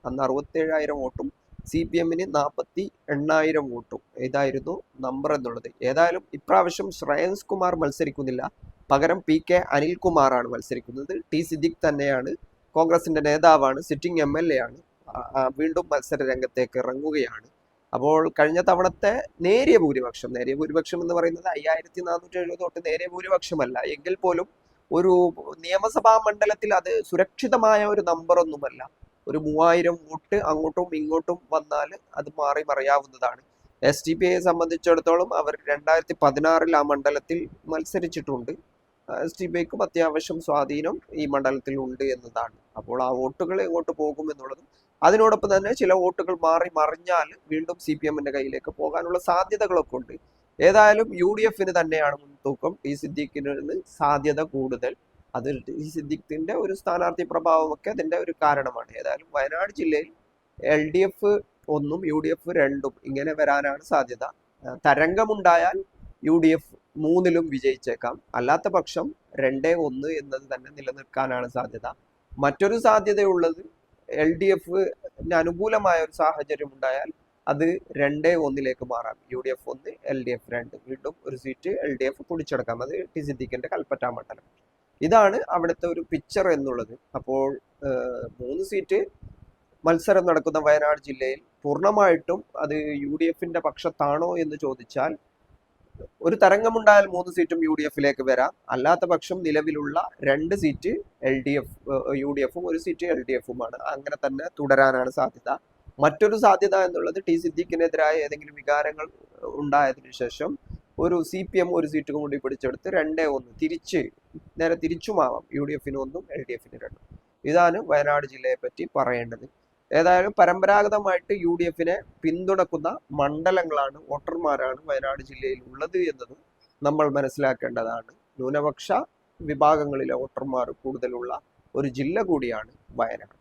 അന്ന് 67,000 വോട്ടും CPM-ന് 48,000 വോട്ടും ഇതായിരുന്നു നമ്പർ എന്നുള്ളത്. ഏതായാലും ഇപ്രാവശ്യം ശ്രേയംസ് കുമാർ മത്സരിക്കുന്നില്ല, പകരം PK അനിൽകുമാറാണ് മത്സരിക്കുന്നത്. ടി സിദ്ദിഖ് തന്നെയാണ്, കോൺഗ്രസിന്റെ നേതാവാണ്, സിറ്റിംഗ് MLA ആണ്, വീണ്ടും മത്സര രംഗത്തേക്ക് ഇറങ്ങുകയാണ്. അപ്പോൾ കഴിഞ്ഞ തവണത്തെ നേരിയ ഭൂരിപക്ഷം എന്ന് പറയുന്നത് 5470 വോട്ട് നേരിയ ഭൂരിപക്ഷമല്ല എങ്കിൽ പോലും ഒരു നിയമസഭാ മണ്ഡലത്തിൽ അത് സുരക്ഷിതമായ ഒരു നമ്പർ ഒന്നുമല്ല. ഒരു 3000 വോട്ട് അങ്ങോട്ടും ഇങ്ങോട്ടും വന്നാൽ അത് മാറി മറിയാവുന്നതാണ്. SDPIയെ സംബന്ധിച്ചിടത്തോളം അവർ 2016 ആ മണ്ഡലത്തിൽ മത്സരിച്ചിട്ടുണ്ട്. SDPIക്കും അത്യാവശ്യം സ്വാധീനം ഈ മണ്ഡലത്തിൽ ഉണ്ട് എന്നതാണ്. അപ്പോൾ ആ വോട്ടുകൾ എങ്ങോട്ട് പോകും എന്നുള്ളതും, അതിനോടൊപ്പം തന്നെ ചില വോട്ടുകൾ മാറി മറിഞ്ഞാൽ വീണ്ടും CPM-ന്റെ കയ്യിലേക്ക് പോകാനുള്ള സാധ്യതകളൊക്കെ ഉണ്ട്. ഏതായാലും UDF-ന് തന്നെയാണ് മുൻതൂക്കം, ടി സിദ്ദീഖിന് സാധ്യത കൂടുതൽ. അത് ടി സിദ്ദീഖിന്റെ ഒരു സ്ഥാനാർത്ഥി പ്രഭാവമൊക്കെ അതിന്റെ ഒരു കാരണമാണ്. ഏതായാലും വയനാട് ജില്ലയിൽ LDF 1 UDF 2 ഇങ്ങനെ വരാനാണ് സാധ്യത. തരംഗമുണ്ടായാൽ UDF 3-ലും വിജയിച്ചേക്കാം, അല്ലാത്ത പക്ഷം 2-1 എന്നത് തന്നെ നിലനിൽക്കാനാണ് സാധ്യത. മറ്റൊരു സാധ്യതയുള്ളത് LDF-ന് അനുകൂലമായ ഒരു സാഹചര്യം ഉണ്ടായാൽ അത് 2-1 മാറാം. UDF 1 LDF 2, വീണ്ടും ഒരു സീറ്റ് LDF പിടിച്ചെടുക്കാം. അത് ടി സിദ്ദീഖിന്റെ കൽപ്പറ്റ മണ്ഡലം. ഇതാണ് അവിടുത്തെ ഒരു പിക്ചർ എന്നുള്ളത്. അപ്പോൾ 3 സീറ്റ് മത്സരം നടക്കുന്ന വയനാട് ജില്ലയിൽ പൂർണ്ണമായിട്ടും അത് UDF-ന്റെ പക്ഷത്താണോ എന്ന് ചോദിച്ചാൽ, ഒരു തരംഗമുണ്ടായാൽ 3 സീറ്റും UDF-ലേക്ക് വരാം, അല്ലാത്ത പക്ഷം നിലവിലുള്ള 2 സീറ്റ് UDF-ഉം 1 സീറ്റ് LDF-ഉമാണ്. അങ്ങനെ തന്നെ തുടരാനാണ് സാധ്യത. മറ്റൊരു സാധ്യത എന്നുള്ളത് ടി സിദ്ദീഖിനെതിരായ ഏതെങ്കിലും വികാരങ്ങൾ ഉണ്ടായതിനു ശേഷം ഒരു CPM 1 സീറ്റ് കൂടി പിടിച്ചെടുത്ത് 2-1 നേരെ തിരിച്ചുമാവാം, UDF-ന് 1 LDF-ന് 2. ഇതാണ് വയനാട് ജില്ലയെ പറ്റി പറയേണ്ടത്. ഏതായാലും പരമ്പരാഗതമായിട്ട് UDF-നെ പിന്തുണക്കുന്ന മണ്ഡലങ്ങളാണ്, വോട്ടർമാരാണ് വയനാട് ജില്ലയിൽ ഉള്ളത് എന്നതും നമ്മൾ മനസ്സിലാക്കേണ്ടതാണ്. ന്യൂനപക്ഷ വിഭാഗങ്ങളിലെ വോട്ടർമാർ കൂടുതലുള്ള ഒരു ജില്ല കൂടിയാണ് വയനാട്.